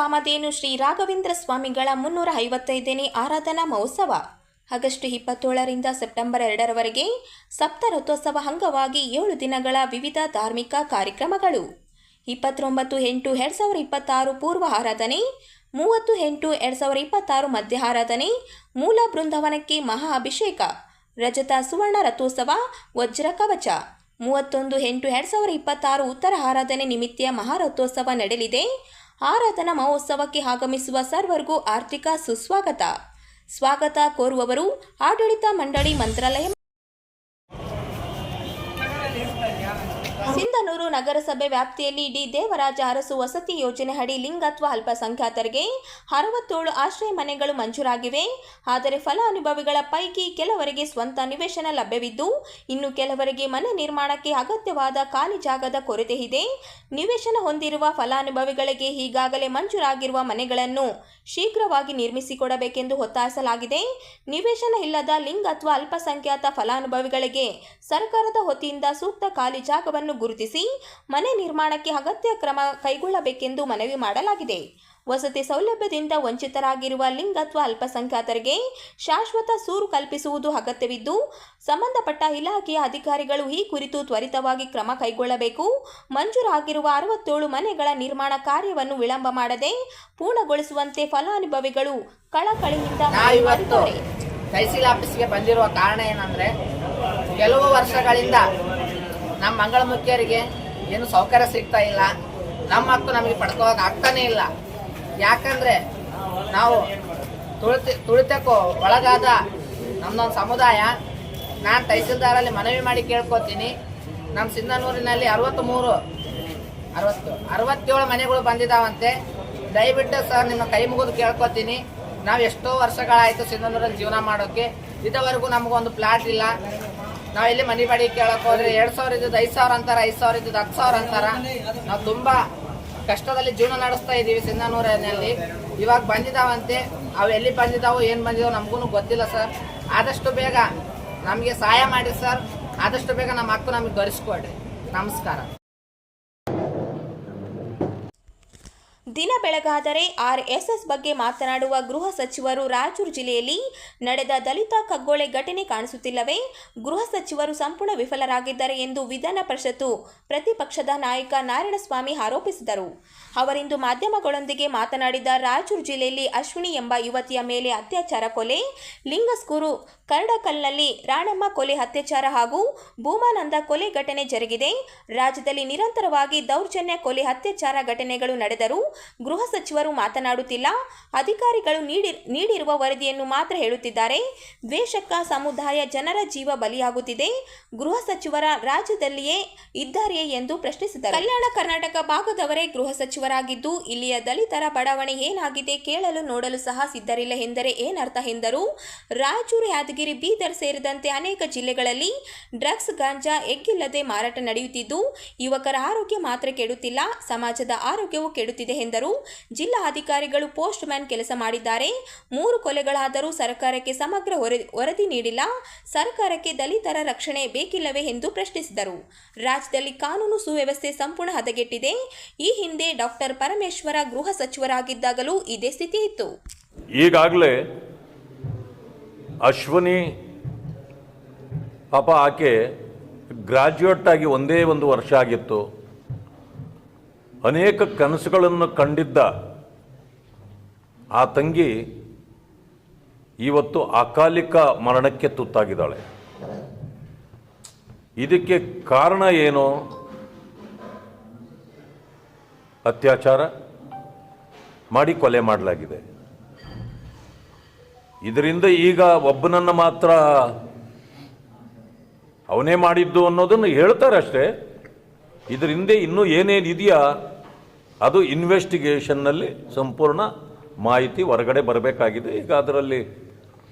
ಕಾಮಧೇನು ಶ್ರೀ ರಾಘವೇಂದ್ರ ಸ್ವಾಮಿಗಳ 355ನೇ ಆರಾಧನಾ ಮಹೋತ್ಸವ August 27ರಿಂದ September 2ರವರೆಗೆ ಸಪ್ತರಥೋತ್ಸವ ಅಂಗವಾಗಿ 7 ದಿನಗಳ ವಿವಿಧ ಧಾರ್ಮಿಕ ಕಾರ್ಯಕ್ರಮಗಳು. 29/8/2026 ಪೂರ್ವ ಆರಾಧನೆ, 30/8/2026 ಮಧ್ಯ ಆರಾಧನೆ, ಮೂಲ ಬೃಂದಾವನಕ್ಕೆ ಮಹಾ ಅಭಿಷೇಕ, ರಜತ ಸುವರ್ಣ ರಥೋತ್ಸವ, ವಜ್ರ ಕವಚ. 31/8/2026 ಉತ್ತರ ಆರಾಧನೆ ನಿಮಿತ್ತ ಮಹಾರಥೋತ್ಸವ ನಡೆಯಲಿದೆ. ಆರಾಧನಾ ಮಹೋತ್ಸವಕ್ಕೆ ಆಗಮಿಸುವ ಸರ್ವರಿಗೂ ಆರ್ಥಿಕ ಸುಸ್ವಾಗತ. ಸ್ವಾಗತ ಕೋರುವವರು ಆಡಳಿತ ಮಂಡಳಿ ಮಂತ್ರಾಲಯ, ಸಿಂಧನೂರು ನಗರಸಭೆ ವ್ಯಾಪ್ತಿಯಲ್ಲಿ ಡಿ ದೇವರಾಜ ಅರಸು ವಸತಿ ಯೋಜನೆ ಅಡಿ ಲಿಂಗತ್ವ ಅಲ್ಪಸಂಖ್ಯಾತರಿಗೆ 67 ಆಶ್ರಯ ಮನೆಗಳು ಮಂಜೂರಾಗಿವೆ. ಆದರೆ ಫಲಾನುಭವಿಗಳ ಪೈಕಿ ಕೆಲವರಿಗೆ ಸ್ವಂತ ನಿವೇಶನ ಲಭ್ಯವಿದ್ದು, ಇನ್ನು ಕೆಲವರಿಗೆ ಮನೆ ನಿರ್ಮಾಣಕ್ಕೆ ಅಗತ್ಯವಾದ ಖಾಲಿ ಜಾಗದ ಕೊರತೆ ಇದೆ. ನಿವೇಶನ ಹೊಂದಿರುವ ಫಲಾನುಭವಿಗಳಿಗೆ ಈಗಾಗಲೇ ಮಂಜೂರಾಗಿರುವ ಮನೆಗಳನ್ನು ಶೀಘ್ರವಾಗಿ ನಿರ್ಮಿಸಿಕೊಡಬೇಕೆಂದು ಒತ್ತಾಯಿಸಲಾಗಿದೆ. ನಿವೇಶನ ಇಲ್ಲದ ಲಿಂಗತ್ವ ಅಲ್ಪಸಂಖ್ಯಾತ ಫಲಾನುಭವಿಗಳಿಗೆ ಸರ್ಕಾರದ ವತಿಯಿಂದ ಸೂಕ್ತ ಖಾಲಿ ಜಾಗವನ್ನು ಗುರುತಿಸಿ ಮನೆ ನಿರ್ಮಾಣಕ್ಕೆ ಅಗತ್ಯ ಕ್ರಮ ಕೈಗೊಳ್ಳಬೇಕೆಂದು ಮನವಿ ಮಾಡಲಾಗಿದೆ. ವಸತಿ ಸೌಲಭ್ಯದಿಂದ ವಂಚಿತರಾಗಿರುವ ಲಿಂಗತ್ವ ಅಲ್ಪಸಂಖ್ಯಾತರಿಗೆ ಶಾಶ್ವತ ಸೂರು ಕಲ್ಪಿಸುವುದು ಅಗತ್ಯವಿದ್ದು, ಸಂಬಂಧಪಟ್ಟ ಇಲಾಖೆಯ ಅಧಿಕಾರಿಗಳು ಈ ಕುರಿತು ತ್ವರಿತವಾಗಿ ಕ್ರಮ ಕೈಗೊಳ್ಳಬೇಕು. ಮಂಜೂರಾಗಿರುವ 67 ಮನೆಗಳ ನಿರ್ಮಾಣ ಕಾರ್ಯವನ್ನು ವಿಳಂಬ ಮಾಡದೆ ಪೂರ್ಣಗೊಳಿಸುವಂತೆ ಫಲಾನುಭವಿಗಳು ಕಳಕಳಿಯಿಂದ ಮನವಿ ಮಾಡಿದ್ದಾರೆ. ತಹಸೀಲ್ ಆಫೀಸ್ಗೆ ಬಂದಿರುವ ಕಾರಣ ಏನಂದ್ರೆ, ಕೆಲವು ವರ್ಷಗಳಿಂದ ನಮ್ಮ ಮಂಗಳ ಮುಖ್ಯರಿಗೆ ಏನು ಸೌಕರ್ಯ ಸಿಗ್ತಾ ಇಲ್ಲ. ನಮ್ಮ ಹಕ್ಕು ನಮಗೆ ಪಡ್ಕೋಕ್ ಆಗ್ತಾನೆ ಇಲ್ಲ. ಯಾಕಂದ್ರೆ ನಾವು ತುಳಿತಕ್ಕೂ ಒಳಗಾದ ನಮ್ದೊಂದು ಸಮುದಾಯ. ನಾನು ತಹಸೀಲ್ದಾರಲ್ಲಿ ಮನವಿ ಮಾಡಿ ಕೇಳ್ಕೊತೀನಿ. ನಮ್ಮ ಸಿಂಧನೂರಿನಲ್ಲಿ 67 ಮನೆಗಳು ಬಂದಿದ್ದಾವಂತೆ. ದಯವಿಟ್ಟು ಸರ್ ನಿಮ್ಮ ಕೈ ಮುಗಿದು ಕೇಳ್ಕೊತೀನಿ. ನಾವು ಎಷ್ಟೋ ವರ್ಷಗಳಾಯಿತು ಸಿಂಧನೂರಲ್ಲಿ ಜೀವನ ಮಾಡೋಕ್ಕೆ, ಇದುವರೆಗೂ ನಮಗೊಂದು ಪ್ಲಾಟ್ ಇಲ್ಲ. ನಾವು ಇಲ್ಲಿ ಮನೆ ಬಾಡಿ ಕೇಳಕ್ ಹೋದ್ರೆ 2,000 ಇದ್ದದ್ದು 5,000 ಅಂತಾರ, 5,000 ಇದ್ದದ್ದು 10,000 ಅಂತಾರ. ನಾವು ತುಂಬಾ ಕಷ್ಟದಲ್ಲಿ ಜೀವನ ನಡೆಸ್ತಾ ಇದ್ದೀವಿ ಸಿಂಧನೂರಿನಲ್ಲಿ. ಇವಾಗ ಬಂದಿದ್ದಾವಂತೆ, ಅವು ಎಲ್ಲಿ ಬಂದಿದ್ದಾವೋ ಏನು ಬಂದಿದ್ದಾವೋ ನಮಗೂ ಗೊತ್ತಿಲ್ಲ ಸರ್. ಆದಷ್ಟು ಬೇಗ ನಮಗೆ ಸಹಾಯ ಮಾಡಿ ಸರ್. ಆದಷ್ಟು ಬೇಗ ನಮ್ಮ ಹಕ್ಕು ನಮಗೆ ದೊರಕಿಸ್ಕೊಡ್ರಿ. ನಮಸ್ಕಾರ. ದಿನ ಬೆಳಗಾದರೆ RSS ಬಗ್ಗೆ ಮಾತನಾಡುವ ಗೃಹ ಸಚಿವರು. ರಾಯಚೂರು ಜಿಲ್ಲೆಯಲ್ಲಿ ನಡೆದ ದಲಿತ ಕಗ್ಗೊಲೆ ಘಟನೆ ಕಾಣಿಸುತ್ತಿಲ್ಲವೇ? ಗೃಹ ಸಚಿವರು ಸಂಪೂರ್ಣ ವಿಫಲರಾಗಿದ್ದಾರೆ ಎಂದು ವಿಧಾನ ಪರಿಷತ್ತು ಪ್ರತಿಪಕ್ಷದ ನಾಯಕ ನಾರಾಯಣಸ್ವಾಮಿ ಆರೋಪಿಸಿದರು. ಅವರಿಂದು ಮಾಧ್ಯಮಗಳೊಂದಿಗೆ ಮಾತನಾಡಿದ ರಾಯಚೂರು ಜಿಲ್ಲೆಯಲ್ಲಿ ಅಶ್ವಿನಿ ಎಂಬ ಯುವತಿಯ ಮೇಲೆ ಅತ್ಯಾಚಾರ, ಕೊಲೆ, ಲಿಂಗಸ್ಕೂರು ಕರಡಕಲ್ನಲ್ಲಿ ರಾಣಮ್ಮ ಕೊಲೆ, ಅತ್ಯಾಚಾರ ಹಾಗೂ ಭೂಮಾನಂದ ಕೊಲೆ ಘಟನೆ ಜರುಗಿದೆ. ರಾಜ್ಯದಲ್ಲಿ ನಿರಂತರವಾಗಿ ದೌರ್ಜನ್ಯ, ಕೊಲೆ, ಅತ್ಯಾಚಾರ ಘಟನೆಗಳು ನಡೆದರೂ ಗೃಹ ಸಚಿವರು ಮಾತನಾಡುತ್ತಿಲ್ಲ. ಅಧಿಕಾರಿಗಳು ನೀಡಿರುವ ವರದಿಯನ್ನು ಮಾತ್ರ ಹೇಳುತ್ತಿದ್ದಾರೆ. ದ್ವೇಷಕ್ಕ ಸಮುದಾಯ ಜನರ ಜೀವ ಬಲಿಯಾಗುತ್ತಿದೆ. ಗೃಹ ಸಚಿವರ ರಾಜ್ಯದಲ್ಲಿಯೇ ಇದ್ದಾರೆಯೇ ಎಂದು ಪ್ರಶ್ನಿಸಿದರು. ಕಲ್ಯಾಣ ಕರ್ನಾಟಕ ಭಾಗದವರೇ ಗೃಹ ಸಚಿವರಾಗಿದ್ದು, ಇಲ್ಲಿಯ ದಲಿತರ ಬಡಾವಣೆ ಏನಾಗಿದೆ ಕೇಳಲು ನೋಡಲು ಸಹ ಸಿದ್ಧರಿಲ್ಲ ಎಂದರೆ ಏನರ್ಥ ಎಂದರು. ರಾಯಚೂರು, ಯಾದಗಿರಿ, ಬೀದರ್ ಸೇರಿದಂತೆ ಅನೇಕ ಜಿಲ್ಲೆಗಳಲ್ಲಿ ಡ್ರಗ್ಸ್, ಗಾಂಜಾ ಎಗ್ಗಿಲ್ಲದೆ ಮಾರಾಟ ನಡೆಯುತ್ತಿದ್ದು, ಯುವಕರ ಆರೋಗ್ಯ ಮಾತ್ರ ಕೆಡುತ್ತಿಲ್ಲ, ಸಮಾಜದ ಆರೋಗ್ಯವು ಕೆಡುತ್ತಿದೆ ಎಂದರು. ಜಿಲ್ಲಾ ಅಧಿಕಾರಿಗಳು ಪೋಸ್ಟ್ ಮ್ಯಾನ್ ಕೆಲಸ ಮಾಡಿದ್ದಾರೆ. 3 ಕೊಲೆಗಳಾದರೂ ಸರ್ಕಾರಕ್ಕೆ ಸಮಗ್ರ ವರದಿ ನೀಡಿಲ್ಲ. ಸರ್ಕಾರಕ್ಕೆ ದಲಿತರ ರಕ್ಷಣೆ ಬೇಕಿಲ್ಲವೇ ಎಂದು ಪ್ರಶ್ನಿಸಿದರು. ರಾಜ್ಯದಲ್ಲಿ ಕಾನೂನು ಸುವ್ಯವಸ್ಥೆ ಸಂಪೂರ್ಣ ಹದಗೆಟ್ಟಿದೆ. ಈ ಹಿಂದೆ ಡಾಕ್ಟರ್ ಪರಮೇಶ್ವರ ಗೃಹ ಸಚಿವರಾಗಿದ್ದಾಗಲೂ ಇದೇ ಸ್ಥಿತಿ ಇತ್ತು. ಈಗಾಗಲೇ ಅಶ್ವಿನಿ ಪಾಪ ಆಕೆ ಗ್ರಾಜ್ಯುಯೇಟ್ ಆಗಿ ಒಂದೇ 1 ವರ್ಷ ಆಗಿತ್ತು. ಅನೇಕ ಕನಸುಗಳನ್ನು ಕಂಡಿದ್ದ ಆ ತಂಗಿ ಇವತ್ತು ಅಕಾಲಿಕ ಮರಣಕ್ಕೆ ತುತ್ತಾಗಿದ್ದಾಳೆ. ಇದಕ್ಕೆ ಕಾರಣ ಏನು? ಅತ್ಯಾಚಾರ ಮಾಡಿ ಕೊಲೆ ಮಾಡಲಾಗಿದೆ. ಇದರಿಂದ ಈಗ ಒಬ್ಬನನ್ನು ಮಾತ್ರ ಅವನೇ ಮಾಡಿದ್ದು ಅನ್ನೋದನ್ನು ಹೇಳ್ತಾರೆ ಅಷ್ಟೇ. ಇದರಿಂದ ಇನ್ನೂ ಏನೇನಿದೆಯಾ ಅದು ಇನ್ವೆಸ್ಟಿಗೇಷನ್ನಲ್ಲಿ ಸಂಪೂರ್ಣ ಮಾಹಿತಿ ಹೊರಗಡೆ ಬರಬೇಕಾಗಿದೆ. ಈಗ ಅದರಲ್ಲಿ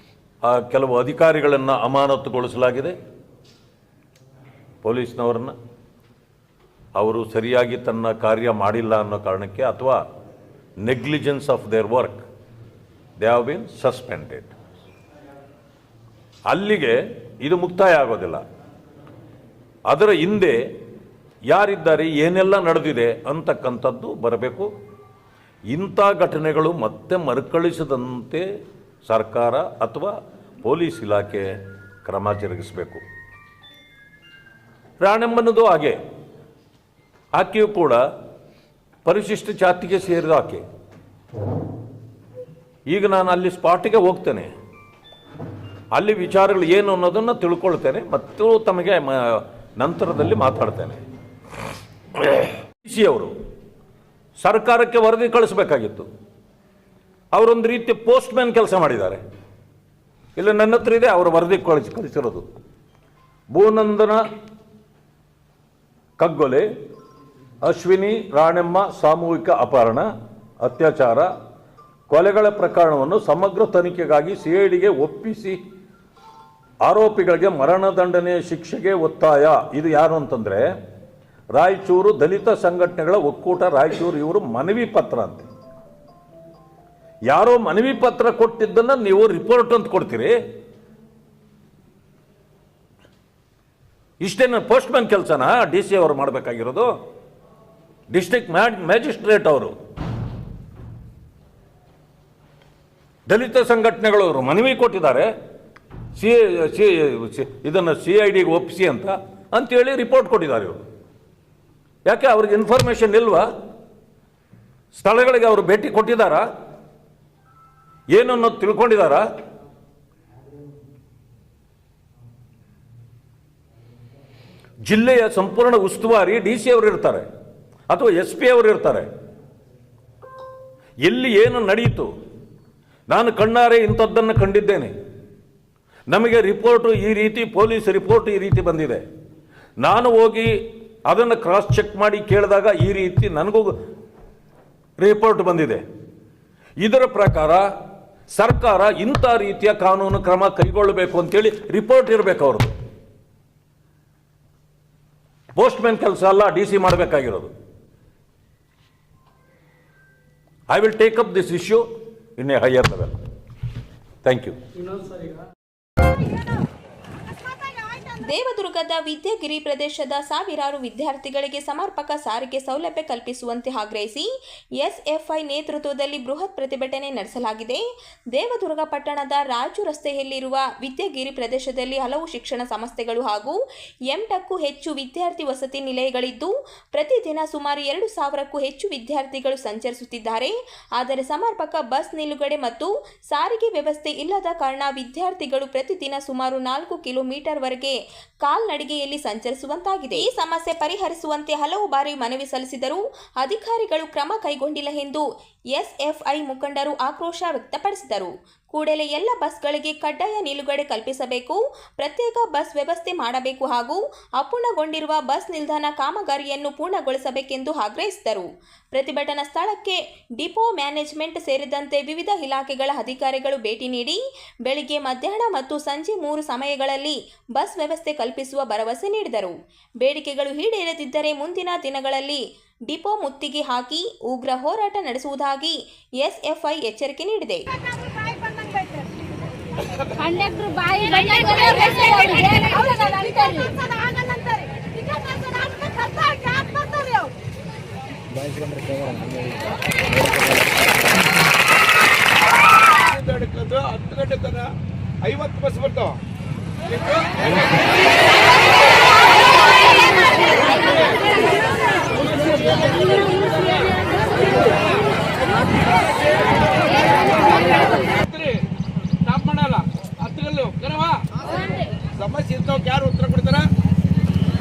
ಕೆಲವು ಅಧಿಕಾರಿಗಳನ್ನು ಅಮಾನತುಗೊಳಿಸಲಾಗಿದೆ, ಪೊಲೀಸ್ನವರನ್ನು. ಅವರು ಸರಿಯಾಗಿ ತನ್ನ ಕಾರ್ಯ ಮಾಡಿಲ್ಲ ಅನ್ನೋ ಕಾರಣಕ್ಕೆ ಅಥವಾ negligence of their work they have been suspended. ಅಲ್ಲಿಗೆ ಇದು ಮುಕ್ತಾಯ ಆಗೋದಿಲ್ಲ. ಅದರ ಹಿಂದೆ ಯಾರಿದ್ದಾರೆ, ಏನೆಲ್ಲ ನಡೆದಿದೆ ಅಂತಕ್ಕಂಥದ್ದು ಬರಬೇಕು. ಇಂಥ ಘಟನೆಗಳು ಮತ್ತೆ ಮರುಕಳಿಸದಂತೆ ಸರ್ಕಾರ ಅಥವಾ ಪೊಲೀಸ್ ಇಲಾಖೆ ಕ್ರಮ ಜರುಗಿಸಬೇಕು. ರಾಣೆಮ್ಮನದು ಹಾಗೆ, ಆಕೆಯೂ ಕೂಡ ಪರಿಶಿಷ್ಟ ಜಾತಿಗೆ ಸೇರಿದ ಆಕೆ. ಈಗ ನಾನು ಅಲ್ಲಿ ಸ್ಪಾಟಿಗೆ ಹೋಗ್ತೇನೆ, ಅಲ್ಲಿ ವಿಚಾರಗಳು ಏನು ಅನ್ನೋದನ್ನು ತಿಳ್ಕೊಳ್ತೇನೆ ಮತ್ತು ತಮಗೆ ನಂತರದಲ್ಲಿ ಮಾತಾಡ್ತೇನೆ. ಸಿ ಅವರು ಸರ್ಕಾರಕ್ಕೆ ವರದಿ ಕಳಿಸಬೇಕಾಗಿತ್ತು. ಅವರೊಂದು ರೀತಿ ಪೋಸ್ಟ್ ಮ್ಯಾನ್ ಕೆಲಸ ಮಾಡಿದ್ದಾರೆ. ಇಲ್ಲ, ನನ್ನ ಹತ್ರ ಇದೆ ಅವರ ವರದಿ ಕಳಿಸಿರೋದು. ಭೂನಂದನ ಕಗ್ಗೊಲೆ, ಅಶ್ವಿನಿ ರಾಣೆಮ್ಮ ಸಾಮೂಹಿಕ ಅಪಹರಣ, ಅತ್ಯಾಚಾರ, ಕೊಲೆಗಳ ಪ್ರಕರಣವನ್ನು ಸಮಗ್ರ ತನಿಖೆಗಾಗಿ ಸಿಐಡಿಗೆ ಒಪ್ಪಿಸಿ ಆರೋಪಿಗಳಿಗೆ ಮರಣದಂಡನೆಯ ಶಿಕ್ಷೆಗೆ ಒತ್ತಾಯ. ಇದು ಯಾರು ಅಂತಂದರೆ ರಾಯಚೂರು ದಲಿತ ಸಂಘಟನೆಗಳ ಒಕ್ಕೂಟ ರಾಯಚೂರು. ಇವರು ಮನವಿ ಪತ್ರ ಅಂತೆ. ಯಾರೋ ಮನವಿ ಪತ್ರ ಕೊಟ್ಟಿದ್ದನ್ನು ನೀವು ರಿಪೋರ್ಟ್ ಅಂತ ಕೊಡ್ತೀರಿ? ಇಷ್ಟೇನು ಪೋಸ್ಟ್ ಮ್ಯಾನ್ ಕೆಲಸನ DC ಅವರು ಮಾಡಬೇಕಾಗಿರೋದು? ಡಿಸ್ಟ್ರಿಕ್ಟ್ ಮ್ಯಾಜಿಸ್ಟ್ರೇಟ್ ಅವರು, ದಲಿತ ಸಂಘಟನೆಗಳವರು ಮನವಿ ಕೊಟ್ಟಿದ್ದಾರೆ ಇದನ್ನು CIDಗೆ ಒಪ್ಪಿಸಿ ಅಂತೇಳಿ ರಿಪೋರ್ಟ್ ಕೊಟ್ಟಿದ್ದಾರೆ ಇವರು. ಯಾಕೆ ಅವ್ರಿಗೆ ಇನ್ಫಾರ್ಮೇಷನ್ ಇಲ್ವಾ? ಸ್ಥಳಗಳಿಗೆ ಅವರು ಭೇಟಿ ಕೊಟ್ಟಿದ್ದಾರಾ? ಏನನ್ನೋದು ತಿಳ್ಕೊಂಡಿದ್ದಾರಾ? ಜಿಲ್ಲೆಯ ಸಂಪೂರ್ಣ ಉಸ್ತುವಾರಿ DC ಅವರು ಇರ್ತಾರೆ ಅಥವಾ SP ಅವರು ಇರ್ತಾರೆ. ಎಲ್ಲಿ ಏನು ನಡೆಯಿತು? ನಾನು ಕಣ್ಣಾರೆ ಇಂಥದ್ದನ್ನು ಕಂಡಿದ್ದೇನೆ. ನಮಗೆ ರಿಪೋರ್ಟು ಈ ರೀತಿ, ಪೊಲೀಸ್ ರಿಪೋರ್ಟ್ ಈ ರೀತಿ ಬಂದಿದೆ. ನಾನು ಹೋಗಿ ಅದನ್ನು ಕ್ರಾಸ್ ಚೆಕ್ ಮಾಡಿ ಕೇಳಿದಾಗ ಈ ರೀತಿ ನನಗೂ ರಿಪೋರ್ಟ್ ಬಂದಿದೆ. ಇದರ ಪ್ರಕಾರ ಸರ್ಕಾರ ಇಂಥ ರೀತಿಯ ಕಾನೂನು ಕ್ರಮ ಕೈಗೊಳ್ಳಬೇಕು ಅಂತೇಳಿ ರಿಪೋರ್ಟ್ ಇರಬೇಕು ಅವ್ರದ್ದು. ಪೋಸ್ಟ್ ಮ್ಯಾನ್ ಕೆಲಸ ಅಲ್ಲ DC ಮಾಡಬೇಕಾಗಿರೋದು. I will take up this issue in a higher level. Thank you. ದೇವದುರ್ಗದ ವಿದ್ಯಾಗಿರಿ ಪ್ರದೇಶದ ಸಾವಿರಾರು ವಿದ್ಯಾರ್ಥಿಗಳಿಗೆ ಸಮರ್ಪಕ ಸಾರಿಗೆ ಸೌಲಭ್ಯ ಕಲ್ಪಿಸುವಂತೆ ಆಗ್ರಹಿಸಿ SFI ನೇತೃತ್ವದಲ್ಲಿ ಬೃಹತ್ ಪ್ರತಿಭಟನೆ ನಡೆಸಲಾಗಿದೆ. ದೇವದುರ್ಗ ಪಟ್ಟಣದ ರಾಜು ರಸ್ತೆಯಲ್ಲಿರುವ ವಿದ್ಯಾಗಿರಿ ಪ್ರದೇಶದಲ್ಲಿ ಹಲವು ಶಿಕ್ಷಣ ಸಂಸ್ಥೆಗಳು ಹಾಗೂ 80ಕ್ಕೂ ಹೆಚ್ಚು ವಿದ್ಯಾರ್ಥಿ ವಸತಿ ನಿಲಯಗಳಿದ್ದು ಪ್ರತಿದಿನ ಸುಮಾರು 2,000ಕ್ಕೂ ಹೆಚ್ಚು ವಿದ್ಯಾರ್ಥಿಗಳು ಸಂಚರಿಸುತ್ತಿದ್ದಾರೆ. ಆದರೆ ಸಮರ್ಪಕ ಬಸ್ ನಿಲುಗಡೆ ಮತ್ತು ಸಾರಿಗೆ ವ್ಯವಸ್ಥೆ ಇಲ್ಲದ ಕಾರಣ ವಿದ್ಯಾರ್ಥಿಗಳು ಪ್ರತಿದಿನ ಸುಮಾರು 4 ಕಿಲೋಮೀಟರ್ ವರೆಗೆ ಕಾಲ್ನಡಿಗೆಯಲ್ಲಿ ಸಂಚರಿಸುವಂತಾಗಿದೆ. ಈ ಸಮಸ್ಯೆ ಪರಿಹರಿಸುವಂತೆ ಹಲವು ಬಾರಿ ಮನವಿ ಸಲ್ಲಿಸಿದರೂ ಅಧಿಕಾರಿಗಳು ಕ್ರಮ ಕೈಗೊಂಡಿಲ್ಲ ಎಂದು SFI ಮುಖಂಡರು ಆಕ್ರೋಶ ವ್ಯಕ್ತಪಡಿಸಿದರು. ಕೂಡಲೇ ಎಲ್ಲ ಬಸ್ಗಳಿಗೆ ಕಡ್ಡಾಯ ನಿಲುಗಡೆ ಕಲ್ಪಿಸಬೇಕು, ಪ್ರತ್ಯೇಕ ಬಸ್ ವ್ಯವಸ್ಥೆ ಮಾಡಬೇಕು ಹಾಗೂ ಅಪೂರ್ಣಗೊಂಡಿರುವ ಬಸ್ ನಿಲ್ದಾಣ ಕಾಮಗಾರಿಯನ್ನು ಪೂರ್ಣಗೊಳಿಸಬೇಕೆಂದು ಆಗ್ರಹಿಸಿದರು. ಪ್ರತಿಭಟನಾ ಸ್ಥಳಕ್ಕೆ ಡಿಪೋ ಮ್ಯಾನೇಜ್ಮೆಂಟ್ ಸೇರಿದಂತೆ ವಿವಿಧ ಇಲಾಖೆಗಳ ಅಧಿಕಾರಿಗಳು ಭೇಟಿ ನೀಡಿ ಬೆಳಿಗ್ಗೆ, ಮಧ್ಯಾಹ್ನ ಮತ್ತು ಸಂಜೆ 3 ಸಮಯಗಳಲ್ಲಿ ಬಸ್ ವ್ಯವಸ್ಥೆ ಕಲ್ಪಿಸುವ ಭರವಸೆ ನೀಡಿದರು. ಬೇಡಿಕೆಗಳು ಈಡೇರದಿದ್ದರೆ ಮುಂದಿನ ದಿನಗಳಲ್ಲಿ ಡಿಪೋ ಮುತ್ತಿಗೆ ಹಾಕಿ ಉಗ್ರ ಹೋರಾಟ ನಡೆಸುವುದಾಗಿ SFI ಎಚ್ಚರಿಕೆ ನೀಡಿದೆ. ಹಿಡಿದು 10 ಗಂಟೆ ತನಕ 50 ಬಸ್ ಬರ್ತಾವ. ಸ್ಟಾಪ್ ಮಾಡಲ್ಲ. 10 ಗಲ್ಲು ಕರವಾ ಸಮಸ್ಯೆ ಇರ್ತಾವ. ಯಾರು ಉತ್ತರ ಕೊಡ್ತಾರ?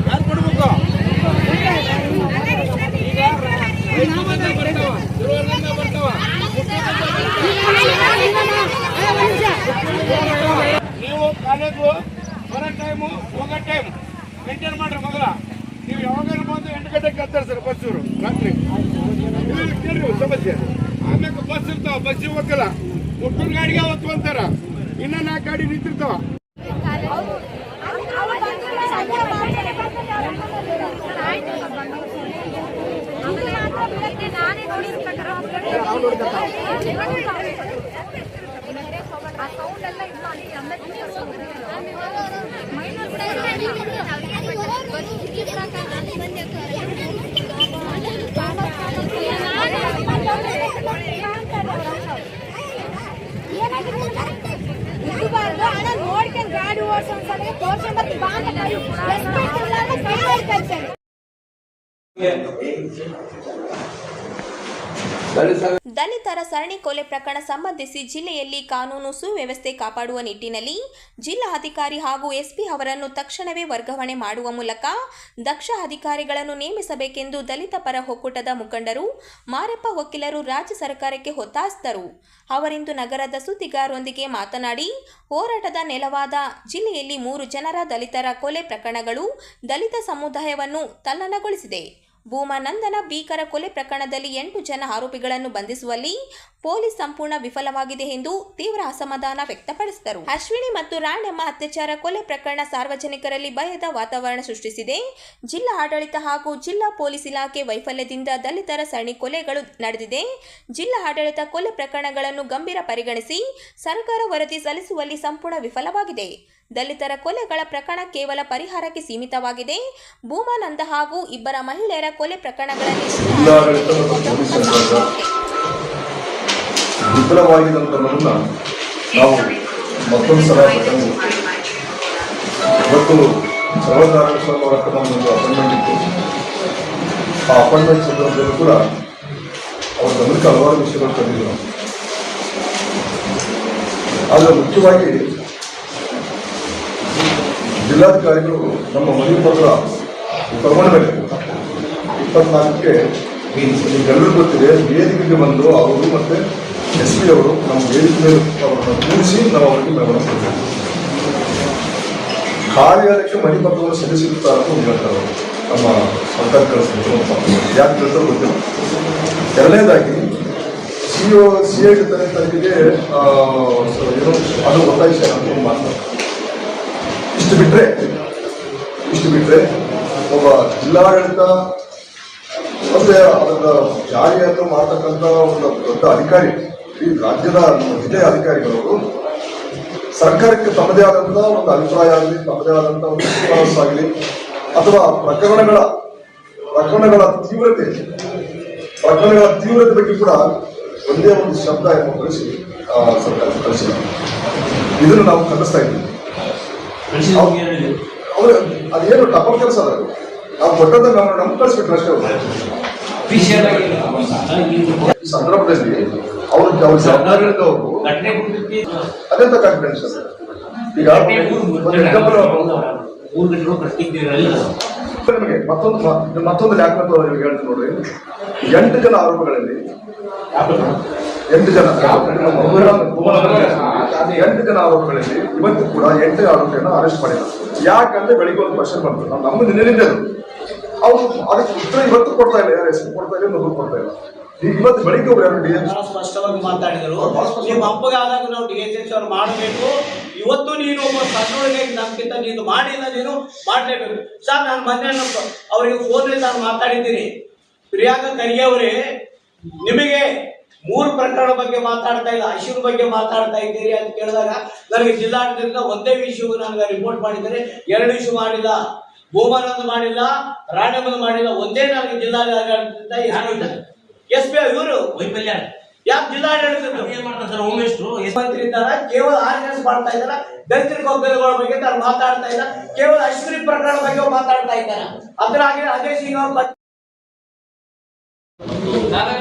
ಯಾರು ಕೊಡ್ಬೇಕು? ಈಗ ಬರ್ತಾವ, ತಿರುವಲ್ಲಿಂದ ಬರ್ತಾವ. ನೀವು ಕಾಲೇಜು ಬರೋ ಟೈಮು ಹೋಗೋ ಟೈಮ್ ಮೇಂಟೈನ್ ಮಾಡ್ರಿ. ಮೊದಲ ನೀವು ಯಾವಾಗಾರು ಬಂದು 8 ಗಂಟೆಗೆ ಕಲ್ತಾರೆ ಸರ್ ಬಸ್ ಇವರು ರಾತ್ರಿ ಕೇಳ್ರಿ ಸಮಸ್ಯೆ. ಆಮ್ಯಾಗ ಬಸ್ ಇರ್ತಾವ, ಬಸ್ಸಿಗೆ ಹೋಗಲ್ಲ. ಒಟ್ಟು ಗಾಡಿಗೆ ಹೊತ್ತು ಅಂತಾರ, ಇನ್ನ 4 ಗಾಡಿ ನಿಂತಿರ್ತಾವ. ತೋರ್ಸ್ಕೊಂಡ್ಬರ್ತೀವಿ ಬಾ ಅಂತ ರೆಸ್ಪೆಕ್ಟ್ ಇಲ್ಲ ಅಂತ ಕೈ ಮಾಡಿ ಕಳ್ಸೇನೆ. ದಲಿತರ ಸರಣಿ ಕೊಲೆ ಪ್ರಕರಣ ಸಂಬಂಧಿಸಿ ಜಿಲ್ಲೆಯಲ್ಲಿ ಕಾನೂನು ಸುವ್ಯವಸ್ಥೆ ಕಾಪಾಡುವ ನಿಟ್ಟಿನಲ್ಲಿ ಜಿಲ್ಲಾಧಿಕಾರಿ ಹಾಗೂ ಎಸ್ಪಿ ಅವರನ್ನು ತಕ್ಷಣವೇ ವರ್ಗಾವಣೆ ಮಾಡುವ ಮೂಲಕ ದಕ್ಷ ಅಧಿಕಾರಿಗಳನ್ನು ನೇಮಿಸಬೇಕೆಂದು ದಲಿತ ಪರ ಒಕ್ಕೂಟದ ಮುಖಂಡರು ಮಾರೆಪ್ಪ ವಕೀಲರು ರಾಜ್ಯ ಸರ್ಕಾರಕ್ಕೆ ಒತ್ತಾಯಿಸಿದರು. ಅವರಿಂದು ನಗರದ ಸುದ್ದಿಗಾರರೊಂದಿಗೆ ಮಾತನಾಡಿ, ಹೋರಾಟದ ನೆಲವಾದ ಜಿಲ್ಲೆಯಲ್ಲಿ 3 ಜನರ ದಲಿತರ ಕೊಲೆ ಪ್ರಕರಣಗಳು ದಲಿತ ಸಮುದಾಯವನ್ನು ತಲ್ಲಣಗೊಳಿಸಿದೆ. ಭೂಮಾನಂದನ ಭೀಕರ ಕೊಲೆ ಪ್ರಕರಣದಲ್ಲಿ 8 ಜನ ಆರೋಪಿಗಳನ್ನು ಬಂಧಿಸುವಲ್ಲಿ ಪೊಲೀಸ್ ಸಂಪೂರ್ಣ ವಿಫಲವಾಗಿದೆ ಎಂದು ತೀವ್ರ ಅಸಮಾಧಾನ ವ್ಯಕ್ತಪಡಿಸಿದರು. ಅಶ್ವಿನಿ ಮತ್ತು ರಾಣಮ್ಮ ಅತ್ಯಾಚಾರ ಕೊಲೆ ಪ್ರಕರಣ ಸಾರ್ವಜನಿಕರಲ್ಲಿ ಭಯದ ವಾತಾವರಣ ಸೃಷ್ಟಿಸಿದೆ. ಜಿಲ್ಲಾ ಆಡಳಿತ ಹಾಗೂ ಜಿಲ್ಲಾ ಪೊಲೀಸ್ ಇಲಾಖೆ ವೈಫಲ್ಯದಿಂದ ದಲಿತರ ಸರಣಿ ಕೊಲೆಗಳು ನಡೆದಿದೆ. ಜಿಲ್ಲಾ ಆಡಳಿತ ಕೊಲೆ ಪ್ರಕರಣಗಳನ್ನು ಗಂಭೀರ ಪರಿಗಣಿಸಿ ಸರ್ಕಾರ ವರದಿ ಸಲ್ಲಿಸುವಲ್ಲಿ ಸಂಪೂರ್ಣ ವಿಫಲವಾಗಿದೆ. ದಲಿತರ ಕೊಲೆಗಳ ಪ್ರಕರಣ ಕೇವಲ ಪರಿಹಾರಕ್ಕೆ ಸೀಮಿತವಾಗಿದೆ. ಭೂಮಾನಂದ ಹಾಗೂ 2 ಮಹಿಳೆಯರ ಕೊಲೆ ಪ್ರಕರಣಗಳಲ್ಲಿ ವಿಫಲವಾಗಿದ್ದಂಥವನ್ನ ನಾವು ಮತ್ತೊಂದು ಸಲ ಇವತ್ತು ಸರ್ವನಾರಾಯಣ ಸ್ವಾಮಿ ಅವರ ಒಂದು ಅಪಾಯಿಂಟ್ಮೆಂಟ್ ಇತ್ತು. ಆ ಅಪಾಯಿಂಟ್ಮೆಂಟ್ ಸಂದರ್ಭದಲ್ಲೂ ಕೂಡ ಅವರ ಗಮನಕ್ಕೆ ಹಲವಾರು ವಿಷಯಗಳು ತಂದಿದ್ರು. ಆದರೆ ಮುಖ್ಯವಾಗಿ ಜಿಲ್ಲಾಧಿಕಾರಿಗಳು ನಮ್ಮ ಮನವಿ ಪತ್ರ ತಗೊಂಡ್ಬೇಕು. 24ಕ್ಕೆ ನಿಮಗೆಲ್ಲರೂ ಗೊತ್ತಿದೆ, ವೇದಿಕೆಗೆ ಬಂದು ಅವರು ಮತ್ತು SP ಅವರು ನಮ್ಮ ವೇದಿಕೆ ಮೇಲೆ ಅವರನ್ನು ಕೂರಿಸಿ ನಾವು ಅವರಿಗೆ ಮೆರವಣಿಗೆ ಕೊಡಬೇಕು. ಕಾರ್ಯಾಲಯಕ್ಕೆ ಮನವಿ ಪತ್ರವನ್ನು ಸಲ್ಲಿಸಿರುತ್ತಾರೆ ಅಂತ ಹೇಳ್ತಾರೆ ನಮ್ಮ ಸರ್ಕಾರ ಕಳಿಸ್ಬೇಕು. ಯಾಕೆ ಕಳಿಸೋದು ಗೊತ್ತಿಲ್ಲ. ಎರಡನೇದಾಗಿ CID ತನಿಖೆಗೆ ಏನು ಅದು ಒತ್ತಾಯಿಸ ಅಂತ ಮಾತು. ಇಷ್ಟು ಬಿಟ್ಟರೆ ಒಬ್ಬ ಜಿಲ್ಲಾಡಳಿತ ಮತ್ತೆ ಅದರ ಜಾರಿಯನ್ನು ಮಾಡತಕ್ಕಂಥ ಒಂದು ದೊಡ್ಡ ಅಧಿಕಾರಿ, ಈ ರಾಜ್ಯದ ಜಿಲ್ಲೆಯ ಅಧಿಕಾರಿಗಳು ಸರ್ಕಾರಕ್ಕೆ ತಮ್ಮದೇ ಆದಂಥ ಒಂದು ಅಭಿಪ್ರಾಯ ಆಗಲಿ, ತಮ್ಮದೇ ಆದಂಥ ಒಂದು ಶಿಫಾರಸು ಆಗಲಿ ಅಥವಾ ಪ್ರಕರಣಗಳ ತೀವ್ರತೆ ಬಗ್ಗೆ ಕೂಡ ಒಂದೇ ಒಂದು ಶಬ್ದ ಎಂಬ ಕಳಿಸಿ ಸರ್ಕಾರಕ್ಕೆ ಕಳಿಸಿಲ್ಲ. ಇದನ್ನು ನಾವು ಖಂಡಿಸ್ತಾ ಇದ್ದೀವಿ. ಅವರು ಅದೇನು ಟಪಲ್ ಕೆಲಸ ಅದ, ನಾವು ಕೊಟ್ಟದ ನಮ್ಗೆ ಕಳಿಸ್ಬಿಟ್ರೆ ಅಷ್ಟೇ. ಈ ಸಂದರ್ಭದಲ್ಲಿ ಅವರು ಜವಾಬ್ದಾರಿದವರು ಅದೆಂತ ಕಾನ್ಫಿಡೆನ್ಸ್. ಈಗ ನಿಮಗೆ ಮತ್ತೊಂದು ಲ್ಯಾಪ್ಟಾಪ್ ನಿಮಗೆ ಹೇಳ್ತೀನಿ ನೋಡ್ರಿ. 8 ಜನ ಆರೋಪಗಳಲ್ಲಿ 8 ಜನ ಆರೋಪಗಳಲ್ಲಿ ಇವತ್ತು ಕೂಡ 8 ಆರೋಪಿಯನ್ನು ಅರೆಸ್ಟ್ ಮಾಡಿಲ್ಲ. ಯಾಕಂದ್ರೆ ಬೆಳಿಗ್ಗೆ ಒಂದು ಕ್ವಶನ್ ಬಂತು, ನಮ್ಮ ನಿನ್ನೆಲಿಂದ ಅವರು ಅದಕ್ಕೆ ಉತ್ತರ ಇವತ್ತು ಕೊಡ್ತಾ ಇಲ್ಲ. ಯಾರು ಹೆಸರು ಕೊಡ್ತಾ ಇಲ್ಲ, ಮೊದಲು ಕೊಡ್ತಾ ಇಲ್ಲ. ಈಗ ಇವತ್ತು ಬೆಳಿಗ್ಗೆ ಒಬ್ರು ಯಾರು DH ಸ್ಪಷ್ಟವಾಗಿ ಮಾತಾಡಿದರು. ನಿಮ್ಮ ಅಪ್ಪಗಾದಾಗ ನಾವು DHS ಅವರು ಮಾಡಬೇಕು. ಇವತ್ತು ನೀನು ಒಬ್ಬ ಸಣ್ಣೊಳಗೆ ನಮ್ಗಿಂತ ನೀನು ಮಾಡಿಲ್ಲ, ನೀನು ಮಾಡಲೇಬೇಕು. ಸರ್, ನಾನು ಮೊನ್ನೆ ಅವರಿಗೆ ಫೋನಲ್ಲಿ ನಾನು ಮಾತಾಡಿದ್ದೀನಿ. ಪ್ರಿಯಾಂಕಾ ಖರ್ಗೆ ಅವರೇ, ನಿಮಗೆ 3 ಪ್ರಕರಣ ಬಗ್ಗೆ ಮಾತಾಡ್ತಾ ಇಲ್ಲ, ಅಶ್ವಿನ್ ಬಗ್ಗೆ ಮಾತಾಡ್ತಾ ಇದ್ದೀರಿ ಅಂತ ಕೇಳಿದಾಗ ನನಗೆ ಜಿಲ್ಲಾಡಳಿತದಿಂದ ಒಂದೇ ವಿಷಯ ನನಗೆ ರಿಪೋರ್ಟ್ ಮಾಡಿದ್ದಾರೆ. 2 ಇಶ್ಯೂ ಮಾಡಿಲ್ಲ, ಭೂಮಾನಂದ ಮಾಡಿಲ್ಲ, ರಾಣೆಬಂದು ಮಾಡಿಲ್ಲ. ಒಂದೇ ನನಗೆ ಜಿಲ್ಲಾಡಳಿತದಿಂದ SP ಇವರು ವೈಫಲ್ಯ. ಯಾಕೆ ಜಿಲ್ಲಾಡಳಿತ ಏನ್ ಮಾಡ್ತಾರೆ ಸರ್? ಹೋಮ್ ಮಿನಿಸ್ಟರ್ ಮಂತ್ರಿ ಇದ್ದಾರೆ, ಕೇವಲ ಆರ್ಗನೈಸ್ ಮಾಡ್ತಾ ಇದ್ದಾರೆ. ದಲಿತರ ಕೊಗ್ಗಲುಗಳ ಬಗ್ಗೆ ತಾನು ಮಾತಾಡ್ತಾ ಇಲ್ಲ, ಕೇವಲ ಅಶ್ವಿನಿ ಪ್ರಕರಣ ಬಗ್ಗೆ ಮಾತಾಡ್ತಾ ಇದ್ದಾರೆ. ಅದ್ರಾಗಿ ಅಜಯ್ ಸಿಂಗ್ ಅವರು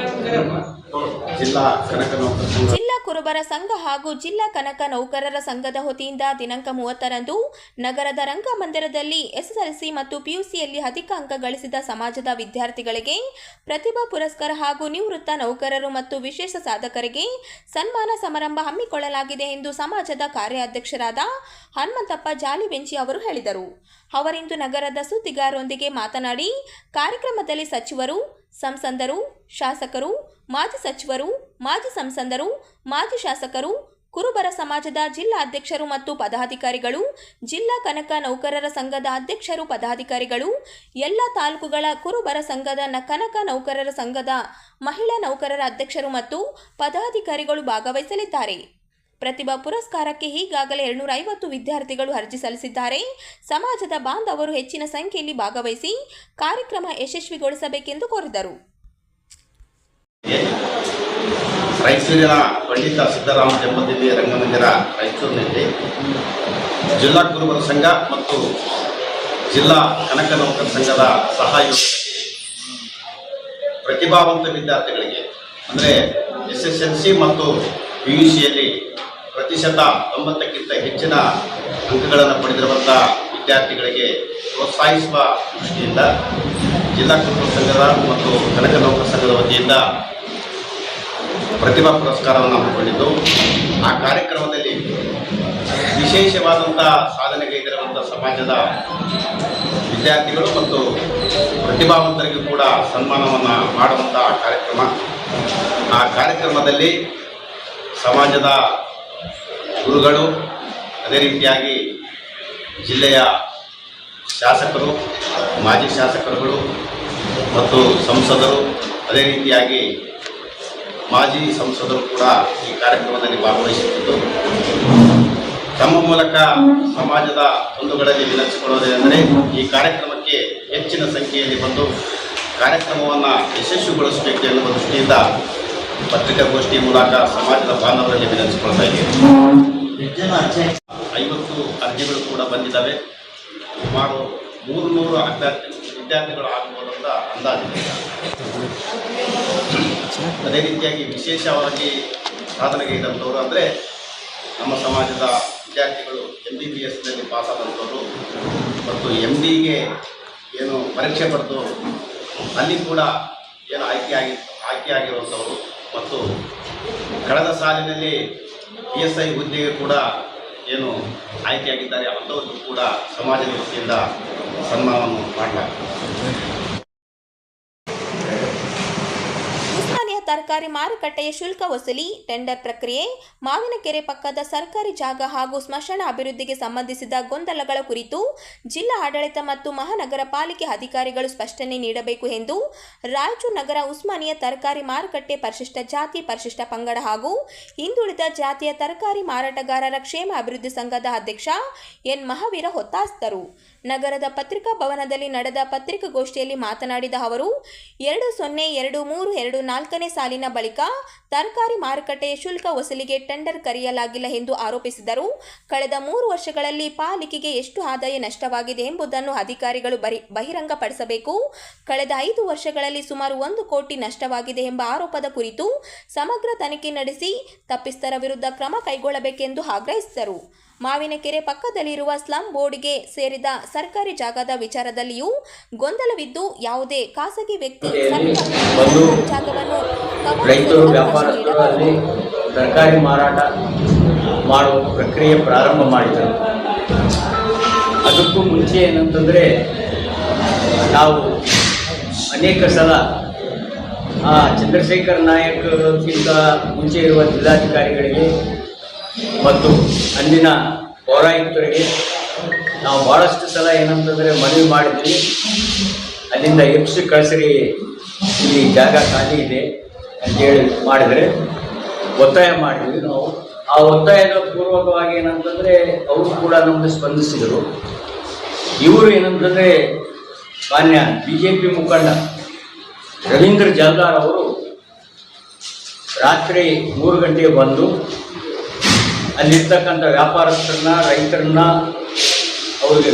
ಜಿಲ್ಲಾ ಕುರುಬರ ಸಂಘ ಹಾಗೂ ಜಿಲ್ಲಾ ಕನಕ ನೌಕರರ ಸಂಘದ ವತಿಯಿಂದ ದಿನಾಂಕ 30ರಂದು ನಗರದ ರಂಗಮಂದಿರದಲ್ಲಿ SSLC ಮತ್ತು PUCಯಲ್ಲಿ ಅಧಿಕ ಅಂಕ ಗಳಿಸಿದ ಸಮಾಜದ ವಿದ್ಯಾರ್ಥಿಗಳಿಗೆ ಪ್ರತಿಭಾ ಪುರಸ್ಕಾರ ಹಾಗೂ ನಿವೃತ್ತ ನೌಕರರು ಮತ್ತು ವಿಶೇಷ ಸಾಧಕರಿಗೆ ಸನ್ಮಾನ ಸಮಾರಂಭ ಹಮ್ಮಿಕೊಳ್ಳಲಾಗಿದೆ ಎಂದು ಸಮಾಜದ ಕಾರ್ಯಾಧ್ಯಕ್ಷರಾದ ಹನುಮಂತಪ್ಪ ಜಾಲಿಬೆಂಚಿ ಅವರು ಹೇಳಿದರು. ಅವರಿಂದು ನಗರದ ಸುದ್ದಿಗಾರರೊಂದಿಗೆ ಮಾತನಾಡಿ, ಕಾರ್ಯಕ್ರಮದಲ್ಲಿ ಸಚಿವರು, ಸಂಸದರು, ಶಾಸಕರು, ಮಾಜಿ ಸಚಿವರು, ಮಾಜಿ ಸಂಸದರು, ಮಾಜಿ ಶಾಸಕರು, ಕುರುಬರ ಸಮಾಜದ ಜಿಲ್ಲಾ ಅಧ್ಯಕ್ಷರು ಮತ್ತು ಪದಾಧಿಕಾರಿಗಳು, ಜಿಲ್ಲಾ ಕನಕ ನೌಕರರ ಸಂಘದ ಅಧ್ಯಕ್ಷರು, ಪದಾಧಿಕಾರಿಗಳು, ಎಲ್ಲ ತಾಲೂಕುಗಳ ಕುರುಬರ ಸಂಘದ ಕನಕ ನೌಕರರ ಸಂಘದ ಮಹಿಳಾ ನೌಕರರ ಅಧ್ಯಕ್ಷರು ಮತ್ತು ಪದಾಧಿಕಾರಿಗಳು ಭಾಗವಹಿಸಲಿದ್ದಾರೆ. ಪ್ರತಿಭಾ ಪುರಸ್ಕಾರಕ್ಕೆ ಈಗಾಗಲೇ 250 ವಿದ್ಯಾರ್ಥಿಗಳು ಅರ್ಜಿ ಸಲ್ಲಿಸಿದ್ದಾರೆ. ಸಮಾಜದ ಬಾಂಧವರು ಹೆಚ್ಚಿನ ಸಂಖ್ಯೆಯಲ್ಲಿ ಭಾಗವಹಿಸಿ ಕಾರ್ಯಕ್ರಮ ಯಶಸ್ವಿಗೊಳಿಸಬೇಕೆಂದು ಕೋರಿದರು. ರಾಯಚೂರಿನ ಪಂಡಿತ ಸಿದ್ದರಾಮ ಜನ್ಮದಿನ ರಂಗಮಂದಿರ ರಾಯಚೂರಿನಲ್ಲಿ ಜಿಲ್ಲಾ ಕುರುಬರ ಸಂಘ ಮತ್ತು ಜಿಲ್ಲಾ ಕನಕ ನೌಕರ ಸಂಘದ ಸಹಯೋಗದಲ್ಲಿ ಪ್ರತಿಭಾವಂತ ವಿದ್ಯಾರ್ಥಿಗಳಿಗೆ ಅಂದರೆ SSLC ಮತ್ತು PUCಯಲ್ಲಿ ಪ್ರತಿಶತ 90ಕ್ಕಿಂತ ಹೆಚ್ಚಿನ ಅಂಕಗಳನ್ನು ಪಡೆದಿರುವಂಥ ವಿದ್ಯಾರ್ಥಿಗಳಿಗೆ ಪ್ರೋತ್ಸಾಹಿಸುವ ದೃಷ್ಟಿಯಿಂದ ಜಿಲ್ಲಾ ಕುರುಬರ ಸಂಘದ ಮತ್ತು ಕನಕ ನೌಕರ ಸಂಘದ ವತಿಯಿಂದ ಪ್ರತಿಭಾ ಪುರಸ್ಕಾರವನ್ನು ಹಮ್ಮಿಕೊಂಡಿದ್ದು, ಆ ಕಾರ್ಯಕ್ರಮದಲ್ಲಿ ವಿಶೇಷವಾದಂಥ ಸಾಧನೆಗೈದಿರುವಂಥ ಸಮಾಜದ ವಿದ್ಯಾರ್ಥಿಗಳು ಮತ್ತು ಪ್ರತಿಭಾವಂತರಿಗೂ ಕೂಡ ಸನ್ಮಾನವನ್ನು ಮಾಡುವಂಥ ಕಾರ್ಯಕ್ರಮ. ಆ ಕಾರ್ಯಕ್ರಮದಲ್ಲಿ ಸಮಾಜದ ಗುರುಗಳು, ಅದೇ ರೀತಿಯಾಗಿ ಜಿಲ್ಲೆಯ ಶಾಸಕರು, ಮಾಜಿ ಶಾಸಕರುಗಳು ಮತ್ತು ಸಂಸದರು, ಅದೇ ರೀತಿಯಾಗಿ ಮಾಜಿ ಸಂಸದರು ಕೂಡ ಈ ಕಾರ್ಯಕ್ರಮದಲ್ಲಿ ಭಾಗವಹಿಸುತ್ತಿದ್ದು, ತಮ್ಮ ಮೂಲಕ ಸಮಾಜದ ಬಂಧುಗಳಲ್ಲಿ ವಿನಂತಿಸಿಕೊಳ್ಳುವುದೇನೆಂದರೆ ಈ ಕಾರ್ಯಕ್ರಮಕ್ಕೆ ಹೆಚ್ಚಿನ ಸಂಖ್ಯೆಯಲ್ಲಿ ಬಂದು ಕಾರ್ಯಕ್ರಮವನ್ನು ಯಶಸ್ವಿಗೊಳಿಸಬೇಕು ಎನ್ನುವ ದೃಷ್ಟಿಯಿಂದ ಪತ್ರಿಕಾಗೋಷ್ಠಿ ಮೂಲಕ ಸಮಾಜದ ಬಾಂಧವರಲ್ಲಿ ವಿನಂತಿಸಿಕೊಳ್ತಾ ಇದ್ದೇವೆ. 50 ಅರ್ಜಿಗಳು ಕೂಡ ಬಂದಿದ್ದಾವೆ. ಸುಮಾರು 300 ವಿದ್ಯಾರ್ಥಿಗಳು ಆಗಬಹುದಂತ ಅಂದಾಜಿದೆ. ಅದೇ ರೀತಿಯಾಗಿ ವಿಶೇಷವಾಗಿ ಸಾಧನೆಗೈದಂಥವರು ಅಂದರೆ ನಮ್ಮ ಸಮಾಜದ ವಿದ್ಯಾರ್ಥಿಗಳು MBBSನಲ್ಲಿ ಪಾಸಾದಂಥವರು ಮತ್ತು MDಗೆ ಏನು ಪರೀಕ್ಷೆ ಬರೆದು ಅಲ್ಲಿ ಕೂಡ ಏನು ಆಯ್ಕೆಯಾಗಿರುವಂಥವರು ಮತ್ತು ಕಳೆದ ಸಾಲಿನಲ್ಲಿ PSI ಹುದ್ದೆಗೆ ಕೂಡ ಏನು ಆಯ್ಕೆಯಾಗಿದ್ದಾರೆ ಅಂಥವ್ರಿಗೂ ಕೂಡ ಸಮಾಜದ ವತಿಯಿಂದ ಸನ್ಮಾನವನ್ನು ಮಾಡಲಾಗಿದೆ. ಉಸ್ಮಾನಿಯಾ ತರಕಾರಿ ಮಾರುಕಟ್ಟೆಯ ಶುಲ್ಕ ವಸೂಲಿ ಟೆಂಡರ್ ಪ್ರಕ್ರಿಯೆ, ಮಾವಿನಕೆರೆ ಪಕ್ಕದ ಸರ್ಕಾರಿ ಜಾಗ ಹಾಗೂ ಸ್ಮಶಾನ ಅಭಿವೃದ್ಧಿಗೆ ಸಂಬಂಧಿಸಿದ ಗೊಂದಲಗಳ ಕುರಿತು ಜಿಲ್ಲಾ ಆಡಳಿತ ಮತ್ತು ಮಹಾನಗರ ಪಾಲಿಕೆ ಅಧಿಕಾರಿಗಳು ಸ್ಪಷ್ಟನೆ ನೀಡಬೇಕು ಎಂದು ರಾಯಚೂರು ನಗರ ಉಸ್ಮಾನಿಯಾ ತರಕಾರಿ ಮಾರುಕಟ್ಟೆ ಪರಿಶಿಷ್ಟ ಜಾತಿ, ಪರಿಶಿಷ್ಟ ಪಂಗಡ ಹಾಗೂ ಹಿಂದುಳಿದ ಜಾತಿಯ ತರಕಾರಿ ಮಾರಾಟಗಾರರ ಕ್ಷೇಮ ಅಭಿವೃದ್ಧಿ ಸಂಘದ ಅಧ್ಯಕ್ಷ ಎನ್ ಮಹಾವೀರ ಹೊತ್ತಾಸ್ತರು. ನಗರದ ಪತ್ರಿಕಾ ಭವನದಲ್ಲಿ ನಡೆದ ಪತ್ರಿಕಾಗೋಷ್ಠಿಯಲ್ಲಿ ಮಾತನಾಡಿದ ಅವರು 2023-24ನೇ ಸಾಲಿನ ಬಳಿಕ ತರಕಾರಿ ಮಾರುಕಟ್ಟೆಯ ಶುಲ್ಕ ವಸೂಲಿಗೆ ಟೆಂಡರ್ ಕರೆಯಲಾಗಿಲ್ಲ ಎಂದು ಆರೋಪಿಸಿದರು. ಕಳೆದ 3 ವರ್ಷಗಳಲ್ಲಿ ಪಾಲಿಕೆಗೆ ಎಷ್ಟು ಆದಾಯ ನಷ್ಟವಾಗಿದೆ ಎಂಬುದನ್ನು ಅಧಿಕಾರಿಗಳು ಬಹಿರಂಗಪಡಿಸಬೇಕು. ಕಳೆದ 5 ವರ್ಷಗಳಲ್ಲಿ ಸುಮಾರು 1 ಕೋಟಿ ನಷ್ಟವಾಗಿದೆ ಎಂಬ ಆರೋಪದ ಕುರಿತು ಸಮಗ್ರ ತನಿಖೆ ನಡೆಸಿ ತಪ್ಪಿಸ್ಥರ ವಿರುದ್ಧ ಕ್ರಮ ಕೈಗೊಳ್ಳಬೇಕೆಂದು ಆಗ್ರಹಿಸಿದರು. ಮಾವಿನಕೆರೆ ಪಕ್ಕದಲ್ಲಿರುವ ಸ್ಲಂ ಬೋರ್ಡ್ಗೆ ಸೇರಿದ ಸರ್ಕಾರಿ ಜಾಗದ ವಿಚಾರದಲ್ಲಿಯೂ ಗೊಂದಲವಿದ್ದು ಯಾವುದೇ ಖಾಸಗಿ ವ್ಯಕ್ತಿ ಜಾಗವನ್ನು ರೈತರು ವ್ಯಾಪಾರಸ್ಥರಲ್ಲಿ ತರಕಾರಿ ಮಾರಾಟ ಮಾಡುವ ಪ್ರಕ್ರಿಯೆ ಪ್ರಾರಂಭ ಮಾಡಿದರು. ಅದಕ್ಕೂ ಮುಂಚೆ ಏನಂತಂದರೆ ನಾವು ಅನೇಕ ಸಲ ಚಂದ್ರಶೇಖರ್ ನಾಯಕ್ಕಿಂತ ಮುಂಚೆ ಇರುವ ಜಿಲ್ಲಾಧಿಕಾರಿಗಳಿಗೆ ಮತ್ತು ಅಂದಿನ ಪೌರಾಯುಕ್ತರಿಗೆ ನಾವು ಭಾಳಷ್ಟು ಸಲ ಏನಂತಂದರೆ ಮನವಿ ಮಾಡಿದ್ವಿ. ಅಲ್ಲಿಂದ ಎಪ್ಸಿ ಕಳಿಸ್ರಿ, ಇಲ್ಲಿ ಜಾಗ ಖಾಲಿ ಇದೆ ಅಂತೇಳಿ ಮಾಡಿದರೆ ಒತ್ತಾಯ ಮಾಡಿದ್ವಿ ನಾವು. ಆ ಒತ್ತಾಯದ ಪೂರ್ವಕವಾಗಿ ಏನಂತಂದರೆ ಅವರು ಕೂಡ ನಮ್ಮದು ಸ್ಪಂದಿಸಿದರು. ಇವರು ಏನಂತಂದರೆ ಮಾನ್ಯ BJP ಮುಖಂಡ ರವೀಂದ್ರ ಜಲ್ದಾರ್ ಅವರು ರಾತ್ರಿ 3 ಗಂಟೆಗೆ ಬಂದು ಅಲ್ಲಿರ್ತಕ್ಕಂಥ ವ್ಯಾಪಾರಸ್ಥರನ್ನ, ರೈತರನ್ನ ಅವ್ರಿಗೆ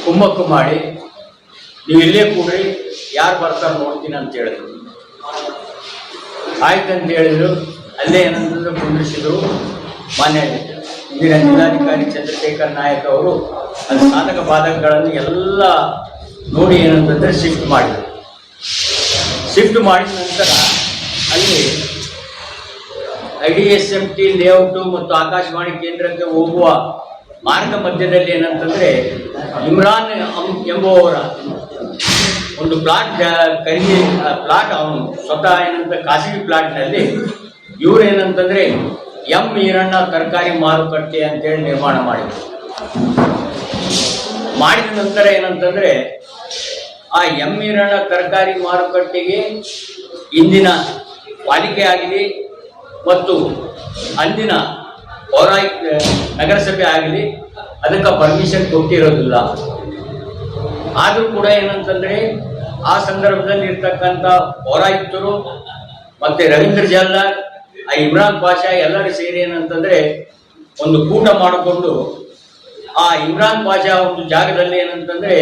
ಕುಮ್ಮಕ್ಕು ಮಾಡಿ ನೀವು ಇಲ್ಲೇ ಕೂಡ್ರಿ, ಯಾರು ಬರ್ತಾರೆ ನೋಡ್ತೀನಿ ಅಂತ ಹೇಳಿದ್ರು. ಆಯ್ತಂತ ಹೇಳಿದ್ರು. ಅಲ್ಲೇ ಏನಂತಂದ್ರೆ ಕುಂದಿರಿಸಿದ್ರು. ಮಾನ್ಯ ಇಂದಿನ ಜಿಲ್ಲಾಧಿಕಾರಿ ಚಂದ್ರಶೇಖರ್ ನಾಯಕ್ ಅವರು ಅದು ಸಾಧಕ ಬಾಧಕಗಳನ್ನು ಎಲ್ಲ ನೋಡಿ ಏನಂತಂದರೆ ಶಿಫ್ಟ್ ಮಾಡಿದರು. ಶಿಫ್ಟ್ ಮಾಡಿದ ನಂತರ ಅಲ್ಲಿ IDSMT ಲೇಔಟು ಮತ್ತು ಆಕಾಶವಾಣಿ ಕೇಂದ್ರಕ್ಕೆ ಹೋಗುವ ಮಾರ್ಗ ಮಧ್ಯದಲ್ಲಿ ಏನಂತಂದರೆ ಇಮ್ರಾನ್ ಎಂಬುವವರ ಒಂದು ಪ್ಲಾಟ್ ಖರೀದಿ ಪ್ಲಾಟ್, ಅವನು ಸ್ವತಃ ಏನಂತ ಖಾಸಗಿ ಪ್ಲಾಟ್ನಲ್ಲಿ ಇವರು ಏನಂತಂದರೆ M ಈರಣ್ಣ ತರಕಾರಿ ಮಾರುಕಟ್ಟೆ ಅಂತೇಳಿ ನಿರ್ಮಾಣ ಮಾಡಿದರು. ಮಾಡಿದ ನಂತರ ಏನಂತಂದರೆ ಆ M ಈರಣ್ಣ ತರಕಾರಿ ಮಾರುಕಟ್ಟೆಗೆ ಇಂದಿನ ಪಾಲಿಕೆ ಆಗಲಿ ಮತ್ತು ಅಂದಿನ ಪೌರಾಯುಕ್ತ ನಗರಸಭೆ ಆಗಲಿ ಅದಕ್ಕೆ ಪರ್ಮಿಷನ್ ಕೊಟ್ಟಿರೋದಿಲ್ಲ. ಆದರೂ ಕೂಡ ಏನಂತಂದರೆ ಆ ಸಂದರ್ಭದಲ್ಲಿ ಇರ್ತಕ್ಕಂಥ ಪೌರಾಯುಕ್ತರು ಮತ್ತು ರವೀಂದ್ರ ಜಲ್ದಾರ್, ಇಮ್ರಾನ್ ಪಾಷಾ ಎಲ್ಲರೂ ಸೇರಿ ಏನಂತಂದರೆ ಒಂದು ಕೂಟ ಮಾಡಿಕೊಂಡು ಆ ಇಮ್ರಾನ್ ಪಾಷಾ ಒಂದು ಜಾಗದಲ್ಲಿ ಏನಂತಂದ್ರೆ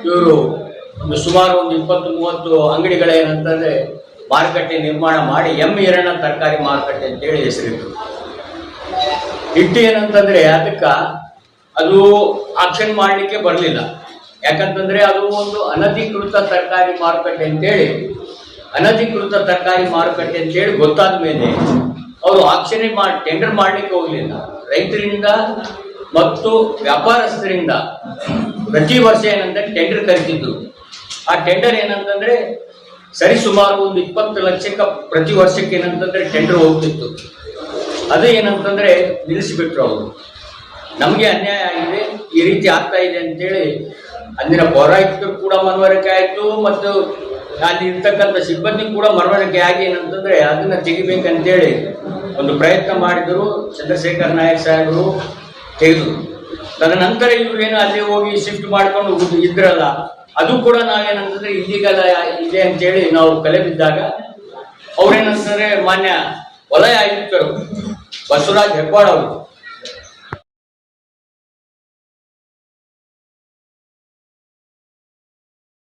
ಇವರು ಒಂದು ಸುಮಾರು ಒಂದು 20-30 ಅಂಗಡಿಗಳ ಏನಂತಂದ್ರೆ ಮಾರುಕಟ್ಟೆ ನಿರ್ಮಾಣ ಮಾಡಿ ಈರಣ್ಣ ತರಕಾರಿ ಮಾರುಕಟ್ಟೆ ಅಂತೇಳಿ ಹೆಸರಿಟ್ಟು ಏನಂತಂದ್ರೆ ಅದಕ್ಕ ಅದು ಆಕ್ಷನ್ ಮಾಡ್ಲಿಕ್ಕೆ ಬರಲಿಲ್ಲ. ಯಾಕಂತಂದ್ರೆ ಅದು ಒಂದು ಅನಧಿಕೃತ ತರಕಾರಿ ಮಾರುಕಟ್ಟೆ ಅಂತೇಳಿ ಗೊತ್ತಾದ ಮೇಲೆ ಅವರು ಆಕ್ಷನ್ ಮಾಡಿ ಟೆಂಡರ್ ಮಾಡ್ಲಿಕ್ಕೆ ಹೋಗ್ಲಿಲ್ಲ. ರೈತರಿಂದ ಮತ್ತು ವ್ಯಾಪಾರಸ್ಥರಿಂದ ಪ್ರತಿ ವರ್ಷ ಏನಂದ್ರೆ ಟೆಂಡರ್ ಕರಿತಿದ್ರು. ಆ ಟೆಂಡರ್ ಏನಂತಂದ್ರೆ ಸರಿ ಸುಮಾರು ಒಂದು 20 ಲಕ್ಷಕ್ಕೆ ಪ್ರತಿ ವರ್ಷಕ್ಕೆ ಏನಂತಂದ್ರೆ ಟೆಂಡರ್ ಹೋಗ್ತಿತ್ತು. ಅದು ಏನಂತಂದ್ರೆ ನಿಲ್ಲಿಸಿಬಿಟ್ರು ಅವರು. ನಮಗೆ ಅನ್ಯಾಯ ಆಗಿದೆ, ಈ ರೀತಿ ಆಗ್ತಾ ಇದೆ ಅಂತೇಳಿ ಅಂದಿನ ಪೌರಾಯುಕ್ತರು ಕೂಡ ಮನವರಿಕೆ ಆಯಿತು ಮತ್ತು ಅಲ್ಲಿ ಇರ್ತಕ್ಕಂಥ ಸಿಬ್ಬಂದಿ ಕೂಡ ಮನವರಿಕೆ ಆಗಿ ಏನಂತಂದ್ರೆ ಅದನ್ನ ತೆಗಿಬೇಕಂತೇಳಿ ಒಂದು ಪ್ರಯತ್ನ ಮಾಡಿದರು. ಚಂದ್ರಶೇಖರ್ ನಾಯಕ್ ಸಾಹೇಬರು ತೆಗೆದರು. ತದನಂತರ ಇವ್ರೇನು ಅಲ್ಲಿ ಹೋಗಿ ಶಿಫ್ಟ್ ಮಾಡ್ಕೊಂಡು ಇದ್ರಲ್ಲ, ಅದು ಕೂಡ ನಾವೇನಂತಂದ್ರೆ ಇಲ್ಲಿಗಲ ಇದೆ ಅಂತೇಳಿ ನಾವು ಕಲೆ ಬಿದ್ದಾಗ ಅವ್ರೇನಂತಂದ್ರೆ ಮಾನ್ಯ ವಲಯ ಆಯುಕ್ತರು ಬಸವರಾಜ್ ಹೆಬ್ಬಾಳ್ ಅವರು